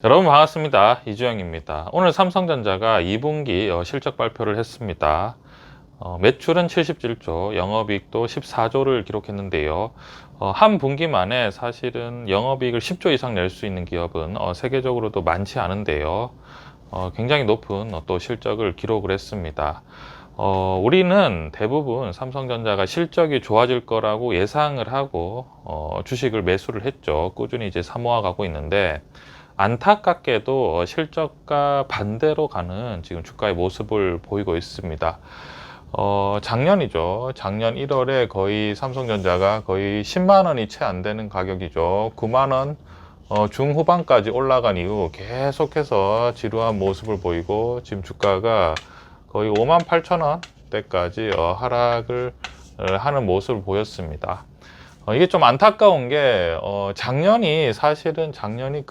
여러분 반갑습니다. 이주영입니다. 오늘 삼성전자가 2분기 실적 발표를 했습니다. 매출은 77조, 영업이익도 14조를 기록했는데요. 한 분기 만에 사실은 영업이익을 10조 이상 낼 수 있는 기업은 세계적으로도 많지 않은데요. 굉장히 높은 또 실적을 기록을 했습니다. 우리는 대부분 삼성전자가 실적이 좋아질 거라고 예상을 하고 주식을 매수를 했죠. 꾸준히 이제 사모아 가고 있는데, 안타깝게도 실적과 반대로 가는 지금 주가의 모습을 보이고 있습니다. 작년이죠. 작년 1월에 거의 삼성전자가 거의 10만 원이 채 안 되는 가격이죠. 9만 원 중후반까지 올라간 이후 계속해서 지루한 모습을 보이고, 지금 주가가 거의 5만 8천 원대까지 하락을 하는 모습을 보였습니다. 이게 좀 안타까운 게, 사실은 작년이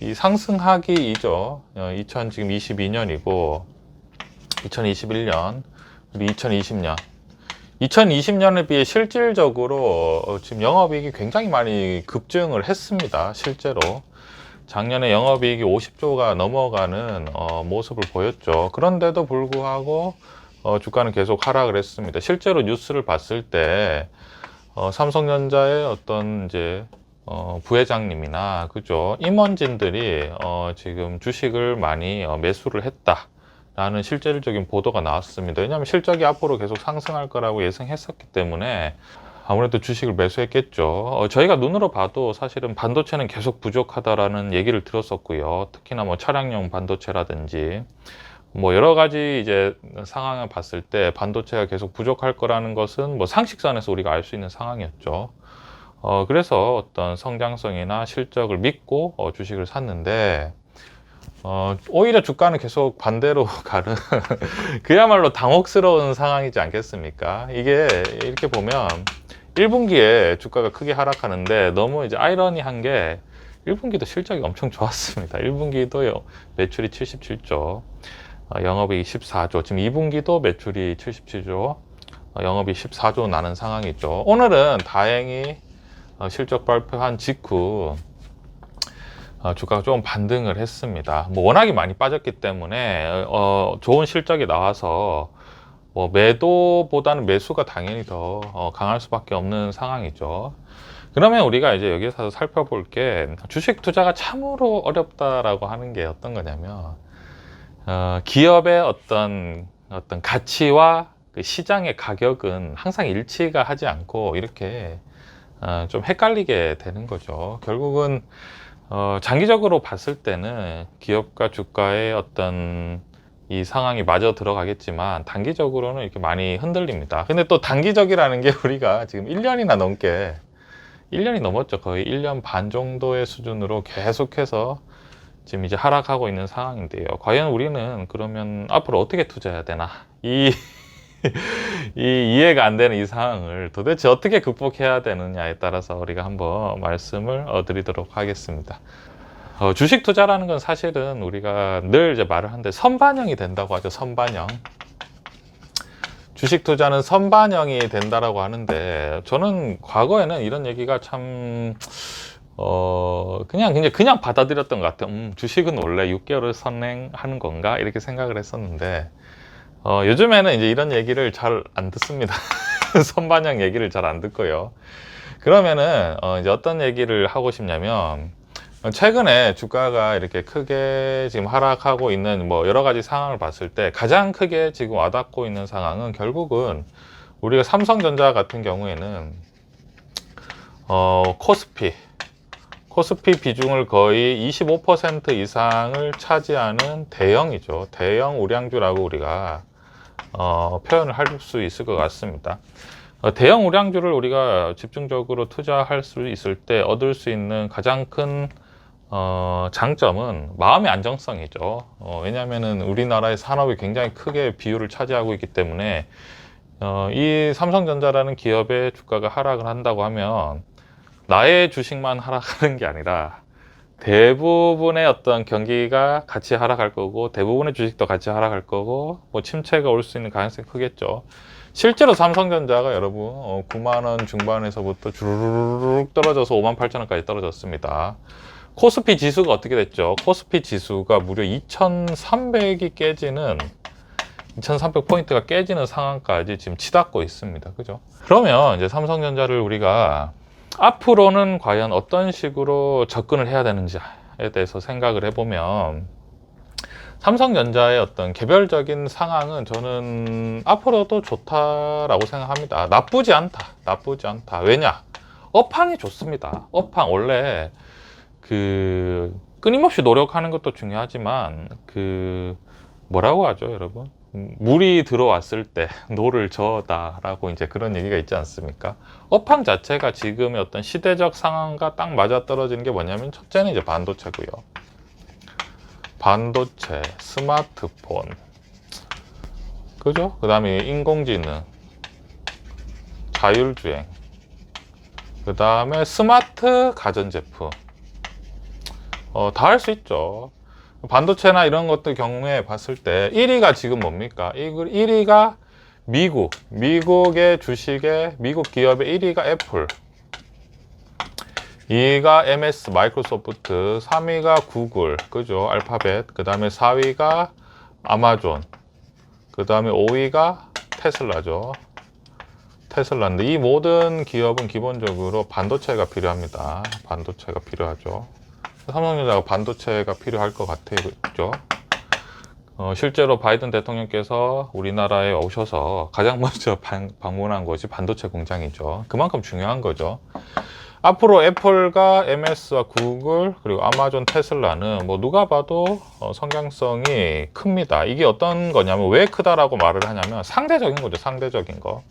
이 상승하기이죠. 2022년이고, 2021년, 그리고 2020년. 2020년에 비해 실질적으로 지금 영업이익이 굉장히 많이 급증을 했습니다. 실제로. 작년에 영업이익이 50조가 넘어가는 모습을 보였죠. 그런데도 불구하고 주가는 계속 하락을 했습니다. 실제로 뉴스를 봤을 때 삼성전자의 어떤 이제 부회장님이나 그죠, 임원진들이 지금 주식을 많이 매수를 했다라는 실질적인 보도가 나왔습니다. 왜냐하면 실적이 앞으로 계속 상승할 거라고 예상했었기 때문에 아무래도 주식을 매수했겠죠. 저희가 눈으로 봐도 사실은 반도체는 계속 부족하다라는 얘기를 들었었고요. 특히나 뭐 차량용 반도체라든지 뭐 여러 가지 이제 상황을 봤을 때 반도체가 계속 부족할 거라는 것은 뭐 상식선에서 우리가 알 수 있는 상황이었죠. 그래서 어떤 성장성이나 실적을 믿고 주식을 샀는데, 오히려 주가는 계속 반대로 가는 그야말로 당혹스러운 상황이지 않겠습니까? 이게 이렇게 보면 1분기에 주가가 크게 하락하는데, 너무 이제 아이러니한 게 1분기도 실적이 엄청 좋았습니다. 1분기도 매출이 77조, 영업이익 14조, 지금 2분기도 매출이 77조, 영업이 14조 나는 상황이죠. 오늘은 다행히 실적 발표한 직후 주가가 좀 반등을 했습니다. 뭐 워낙에 많이 빠졌기 때문에 좋은 실적이 나와서 뭐 매도보다는 매수가 당연히 더 강할 수밖에 없는 상황이죠. 그러면 우리가 이제 여기서 살펴볼 게, 주식 투자가 참으로 어렵다라고 하는 게 어떤 거냐면, 기업의 어떤 가치와 그 시장의 가격은 항상 일치가 하지 않고 이렇게 좀 헷갈리게 되는 거죠. 결국은 장기적으로 봤을 때는 기업과 주가의 어떤 이 상황이 마저 들어가겠지만, 단기적으로는 이렇게 많이 흔들립니다. 근데 또 단기적이라는 게 우리가 지금 1년이 넘었죠. 거의 1년 반 정도의 수준으로 계속해서 지금 이제 하락하고 있는 상황인데요. 과연 우리는 그러면 앞으로 어떻게 투자해야 되나? 이 이해가 안 되는 이 상황을 도대체 어떻게 극복해야 되느냐에 따라서 우리가 한번 말씀을 드리도록 하겠습니다. 주식 투자라는 건 사실은 우리가 늘 이제 말을 하는데, 선반영이 된다고 하죠. 선반영. 주식 투자는 선반영이 된다라고 하는데, 저는 과거에는 이런 얘기가 참 그냥 받아들였던 것 같아요. 주식은 원래 6개월을 선행하는 건가? 이렇게 생각을 했었는데, 요즘에는 이제 이런 얘기를 잘 안 듣습니다. 선반영 얘기를 잘 안 듣고요. 그러면은 이제 어떤 얘기를 하고 싶냐면, 최근에 주가가 이렇게 크게 지금 하락하고 있는 뭐 여러 가지 상황을 봤을 때, 가장 크게 지금 와닿고 있는 상황은 결국은 우리가 삼성전자 같은 경우에는 코스피 비중을 거의 25% 이상을 차지하는 대형이죠. 대형 우량주라고 우리가 표현을 할 수 있을 것 같습니다. 대형 우량주를 우리가 집중적으로 투자할 수 있을 때 얻을 수 있는 가장 큰 장점은 마음의 안정성이죠. 왜냐하면은 우리나라의 산업이 굉장히 크게 비율을 차지하고 있기 때문에, 이 삼성전자라는 기업의 주가가 하락을 한다고 하면 나의 주식만 하락하는 게 아니라 대부분의 어떤 경기가 같이 하락할 거고, 대부분의 주식도 같이 하락할 거고, 뭐 침체가 올 수 있는 가능성이 크겠죠. 실제로 삼성전자가 여러분 9만 원 중반에서부터 주르륵 떨어져서 5만 8천 원까지 떨어졌습니다. 코스피 지수가 어떻게 됐죠? 코스피 지수가 무려 2300이 깨지는 2300포인트가 깨지는 상황까지 지금 치닫고 있습니다. 그죠? 그러면 이제 삼성전자를 우리가 앞으로는 과연 어떤 식으로 접근을 해야 되는지에 대해서 생각을 해보면, 삼성전자의 어떤 개별적인 상황은 저는 앞으로도 좋다라고 생각합니다. 나쁘지 않다. 왜냐? 업황이 좋습니다. 업황, 원래 끊임없이 노력하는 것도 중요하지만, 뭐라고 하죠, 여러분? 물이 들어왔을 때 노를 저어다라고 이제 그런 얘기가 있지 않습니까? 업황 자체가 지금의 어떤 시대적 상황과 딱 맞아떨어지는 게 뭐냐면, 첫째는 이제 반도체고요. 반도체, 스마트폰, 그죠? 그 다음에 인공지능, 자율주행, 그 다음에 스마트 가전제품, 다 할 수 있죠. 반도체나 이런 것들 경우에 봤을 때 1위가 지금 뭡니까? 1위가 미국의 주식의 미국 기업의 1위가 애플, 2위가 MS 마이크로소프트, 3위가 구글, 그죠? 알파벳, 그 다음에 4위가 아마존, 그 다음에 5위가 테슬라죠. 테슬라인데, 이 모든 기업은 기본적으로 반도체가 필요합니다. 반도체가 필요하죠. 삼성전자가 반도체가 필요할 것 같아요. 그죠? 실제로 바이든 대통령께서 우리나라에 오셔서 가장 먼저 방문한 것이 반도체 공장이죠. 그만큼 중요한 거죠. 앞으로 애플과 MS와 구글, 그리고 아마존, 테슬라는 뭐 누가 봐도 성장성이 큽니다. 이게 어떤 거냐면, 왜 크다라고 말을 하냐면 상대적인 거죠. 상대적인 거.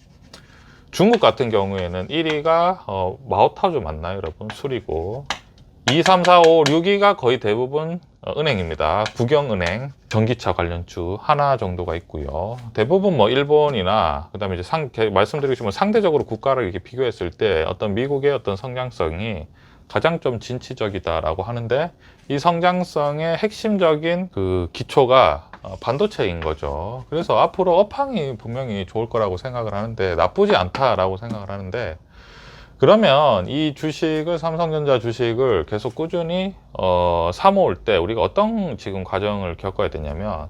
중국 같은 경우에는 1위가 마오타주 맞나요, 여러분? 술이고, 2, 3, 4, 5, 6위가 거의 대부분 은행입니다. 국영은행, 전기차 관련주 하나 정도가 있고요. 대부분 뭐 일본이나, 그 다음에 이제 말씀드리지만 상대적으로 국가를 이렇게 비교했을 때 어떤 미국의 어떤 성장성이 가장 좀 진취적이다라고 하는데, 이 성장성의 핵심적인 기초가 반도체인 거죠. 그래서 앞으로 업황이 분명히 좋을 거라고 생각을 하는데, 나쁘지 않다라고 생각을 하는데, 그러면 이 주식을, 삼성전자 주식을 계속 꾸준히 사모을 때 우리가 어떤 지금 과정을 겪어야 되냐면,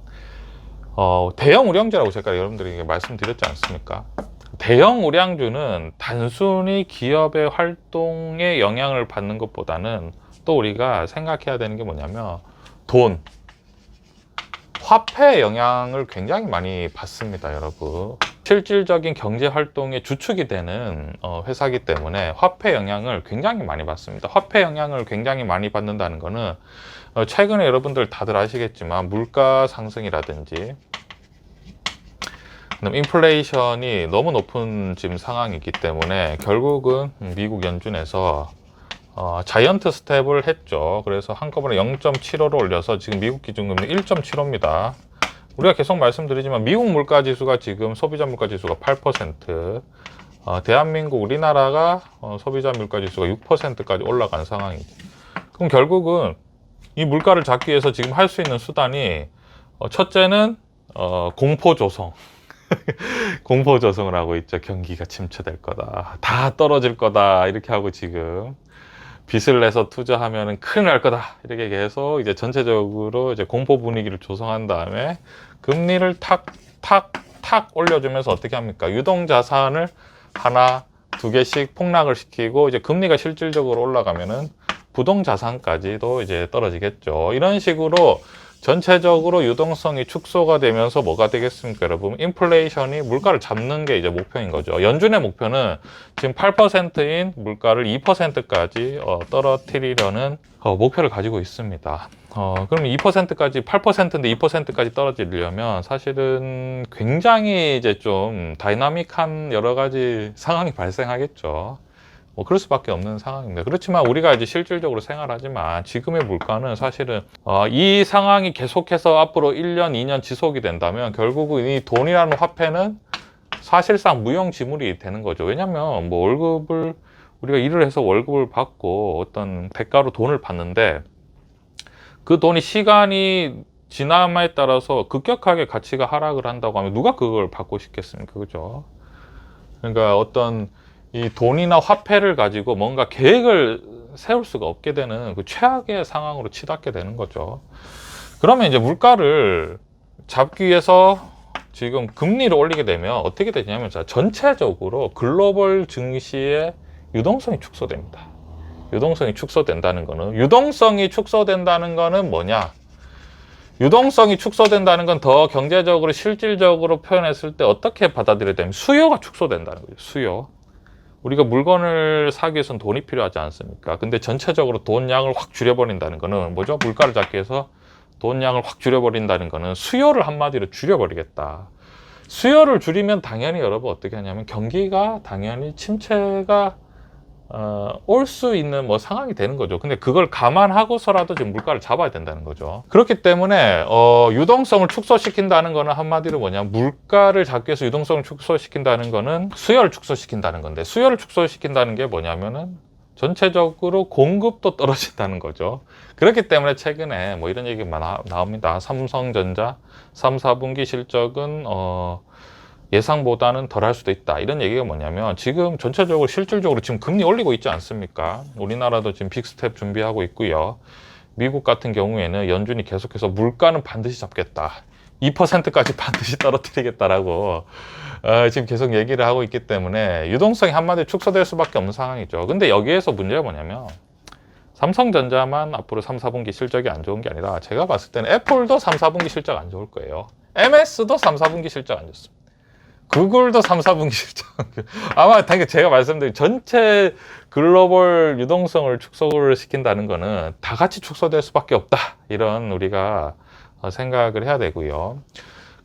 대형 우량주라고 제가 여러분들에게 말씀드렸지 않습니까? 대형 우량주는 단순히 기업의 활동에 영향을 받는 것보다는 또 우리가 생각해야 되는 게 뭐냐면, 화폐의 영향을 굉장히 많이 받습니다, 여러분. 실질적인 경제 활동의 주축이 되는 회사이기 때문에 화폐 영향을 굉장히 많이 받습니다. 화폐 영향을 굉장히 많이 받는다는 거는, 최근에 여러분들 다들 아시겠지만 물가 상승이라든지, 그다음 인플레이션이 너무 높은 지금 상황이기 때문에 결국은 미국 연준에서 자이언트 스텝을 했죠. 그래서 한꺼번에 0.75로 올려서 지금 미국 기준금리 1.75입니다. 우리가 계속 말씀드리지만 미국 물가지수가 지금 소비자 물가지수가 8%, 대한민국 우리나라가 소비자 물가지수가 6%까지 올라간 상황이죠. 그럼 결국은 이 물가를 잡기 위해서 지금 할 수 있는 수단이, 첫째는 공포조성. 공포조성을 하고 있죠. 경기가 침체될 거다, 다 떨어질 거다, 이렇게 하고 지금 빚을 내서 투자하면 큰일 날 거다, 이렇게 계속 이제 전체적으로 이제 공포 분위기를 조성한 다음에 금리를 탁 올려주면서 어떻게 합니까? 유동자산을 하나, 두 개씩 폭락을 시키고, 이제 금리가 실질적으로 올라가면은 부동자산까지도 이제 떨어지겠죠. 이런 식으로 전체적으로 유동성이 축소가 되면서 뭐가 되겠습니까, 여러분? 인플레이션이 물가를 잡는 게 이제 목표인 거죠. 연준의 목표는 지금 8%인 물가를 2%까지 떨어뜨리려는 목표를 가지고 있습니다. 그럼 2%까지, 8%인데 2%까지 떨어지려면 사실은 굉장히 이제 좀 다이나믹한 여러 가지 상황이 발생하겠죠. 그럴 수밖에 없는 상황입니다. 그렇지만 우리가 이제 실질적으로 생활하지만 지금의 물가는 사실은 이 상황이 계속해서 앞으로 1년, 2년 지속이 된다면 결국은 이 돈이라는 화폐는 사실상 무용지물이 되는 거죠. 왜냐면 뭐 월급을, 우리가 일을 해서 월급을 받고 어떤 대가로 돈을 받는데, 그 돈이 시간이 지남에 따라서 급격하게 가치가 하락을 한다고 하면 누가 그걸 받고 싶겠습니까? 그죠? 그러니까 어떤 이 돈이나 화폐를 가지고 뭔가 계획을 세울 수가 없게 되는 그 최악의 상황으로 치닫게 되는 거죠. 그러면 이제 물가를 잡기 위해서 지금 금리를 올리게 되면 어떻게 되냐면, 자, 전체적으로 글로벌 증시의 유동성이 축소됩니다. 유동성이 축소된다는 거는 뭐냐? 유동성이 축소된다는 건 더 경제적으로 실질적으로 표현했을 때 어떻게 받아들여야 되냐면 수요가 축소된다는 거죠. 수요. 우리가 물건을 사기 위해서는 돈이 필요하지 않습니까? 근데 전체적으로 돈 양을 확 줄여버린다는 거는 뭐죠? 물가를 잡기 위해서 돈 양을 확 줄여버린다는 거는 수요를 한마디로 줄여버리겠다. 수요를 줄이면 당연히 여러분 어떻게 하냐면 경기가 당연히 침체가 올 수 있는 뭐 상황이 되는 거죠. 근데 그걸 감안하고서라도 지금 물가를 잡아야 된다는 거죠. 그렇기 때문에 유동성을 축소시킨다는 거는 한마디로 뭐냐, 물가를 잡기 위해서 유동성을 축소시킨다는 거는 수요를 축소시킨다는 건데, 수요를 축소시킨다는 게 뭐냐면은 전체적으로 공급도 떨어진다는 거죠. 그렇기 때문에 최근에 뭐 이런 얘기가 나옵니다. 삼성전자 3, 4분기 실적은 예상보다는 덜 할 수도 있다. 이런 얘기가 뭐냐면 지금 전체적으로 실질적으로 지금 금리 올리고 있지 않습니까? 우리나라도 지금 빅스텝 준비하고 있고요. 미국 같은 경우에는 연준이 계속해서 물가는 반드시 잡겠다. 2%까지 반드시 떨어뜨리겠다라고 지금 계속 얘기를 하고 있기 때문에 유동성이 한마디로 축소될 수밖에 없는 상황이죠. 근데 여기에서 문제가 뭐냐면 삼성전자만 앞으로 3, 4분기 실적이 안 좋은 게 아니라 제가 봤을 때는 애플도 3, 4분기 실적 안 좋을 거예요. MS도 3, 4분기 실적 안 좋습니다. 구글도 3, 4분기 실적 아마 당연히 제가 말씀드린 전체 글로벌 유동성을 축소를 시킨다는 거는 다 같이 축소될 수밖에 없다. 이런 우리가 생각을 해야 되고요.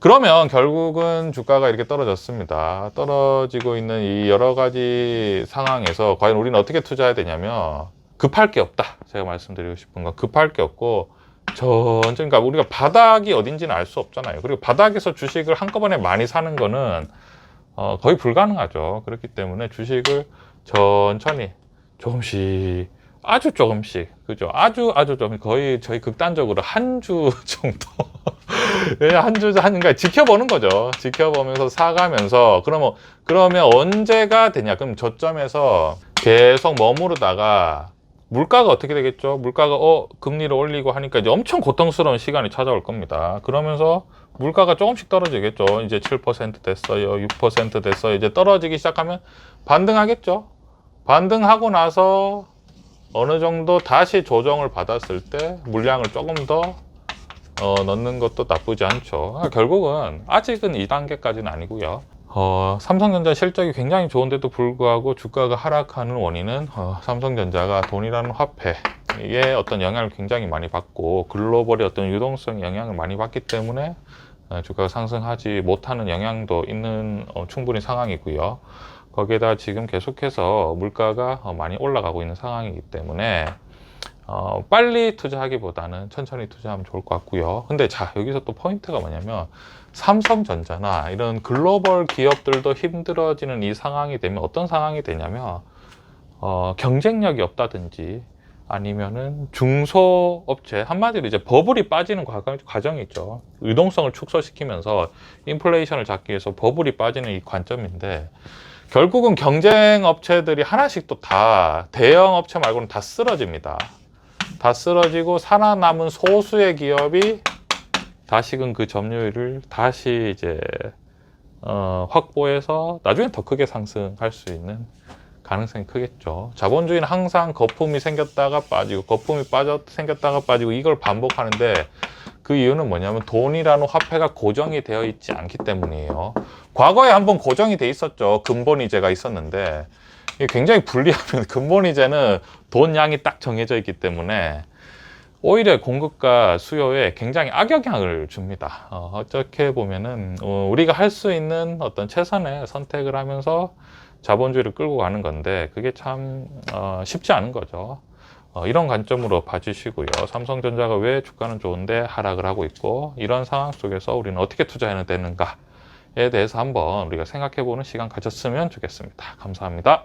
그러면 결국은 주가가 이렇게 떨어졌습니다. 떨어지고 있는 이 여러 가지 상황에서 과연 우리는 어떻게 투자해야 되냐면 급할 게 없다. 제가 말씀드리고 싶은 건 급할 게 없고 천천히, 그러니까 우리가 바닥이 어딘지는 알 수 없잖아요. 그리고 바닥에서 주식을 한꺼번에 많이 사는 거는 거의 불가능하죠. 그렇기 때문에 주식을 천천히 조금씩, 아주 조금씩, 그죠? 아주 좀, 거의 저희 극단적으로 한 주 정도 그러니까 지켜보는 거죠. 지켜보면서 사가면서, 그러면 언제가 되냐? 그럼 저점에서 계속 머무르다가 물가가 어떻게 되겠죠? 물가가 금리를 올리고 하니까 이제 엄청 고통스러운 시간이 찾아올 겁니다. 그러면서 물가가 조금씩 떨어지겠죠. 이제 7% 됐어요. 6% 됐어요. 이제 떨어지기 시작하면 반등하겠죠. 반등하고 나서 어느 정도 다시 조정을 받았을 때 물량을 조금 더 넣는 것도 나쁘지 않죠. 결국은 아직은 2단계까지는 아니고요. 삼성전자 실적이 굉장히 좋은데도 불구하고 주가가 하락하는 원인은 삼성전자가 돈이라는 화폐에 어떤 영향을 굉장히 많이 받고 글로벌의 어떤 유동성 영향을 많이 받기 때문에 주가가 상승하지 못하는 영향도 있는 충분히 상황이고요. 거기에다 지금 계속해서 물가가 많이 올라가고 있는 상황이기 때문에 빨리 투자하기보다는 천천히 투자하면 좋을 것 같고요. 근데 자, 여기서 또 포인트가 뭐냐면 삼성전자나 이런 글로벌 기업들도 힘들어지는 이 상황이 되면 어떤 상황이 되냐면 경쟁력이 없다든지 아니면은 중소업체, 한마디로 이제 버블이 빠지는 과정이죠. 유동성을 축소시키면서 인플레이션을 잡기 위해서 버블이 빠지는 이 관점인데, 결국은 경쟁 업체들이 하나씩 또 다 대형 업체 말고는 다 쓰러집니다. 다 쓰러지고 살아남은 소수의 기업이 다시금 그 점유율을 다시 이제 확보해서 나중에 더 크게 상승할 수 있는 가능성이 크겠죠. 자본주의는 항상 거품이 생겼다가 빠지고 거품이 생겼다가 빠지고 이걸 반복하는데, 그 이유는 뭐냐면 돈이라는 화폐가 고정이 되어 있지 않기 때문이에요. 과거에 한번 고정이 돼 있었죠. 근본이제가 있었는데 이게 굉장히 불리하면 근본이제는 돈 양이 딱 정해져 있기 때문에 오히려 공급과 수요에 굉장히 악영향을 줍니다. 어떻게 보면은 우리가 할 수 있는 어떤 최선의 선택을 하면서 자본주의를 끌고 가는 건데 그게 참 쉽지 않은 거죠. 이런 관점으로 봐주시고요. 삼성전자가 왜 주가는 좋은데 하락을 하고 있고, 이런 상황 속에서 우리는 어떻게 투자해야 되는가에 대해서 한번 우리가 생각해보는 시간 가졌으면 좋겠습니다. 감사합니다.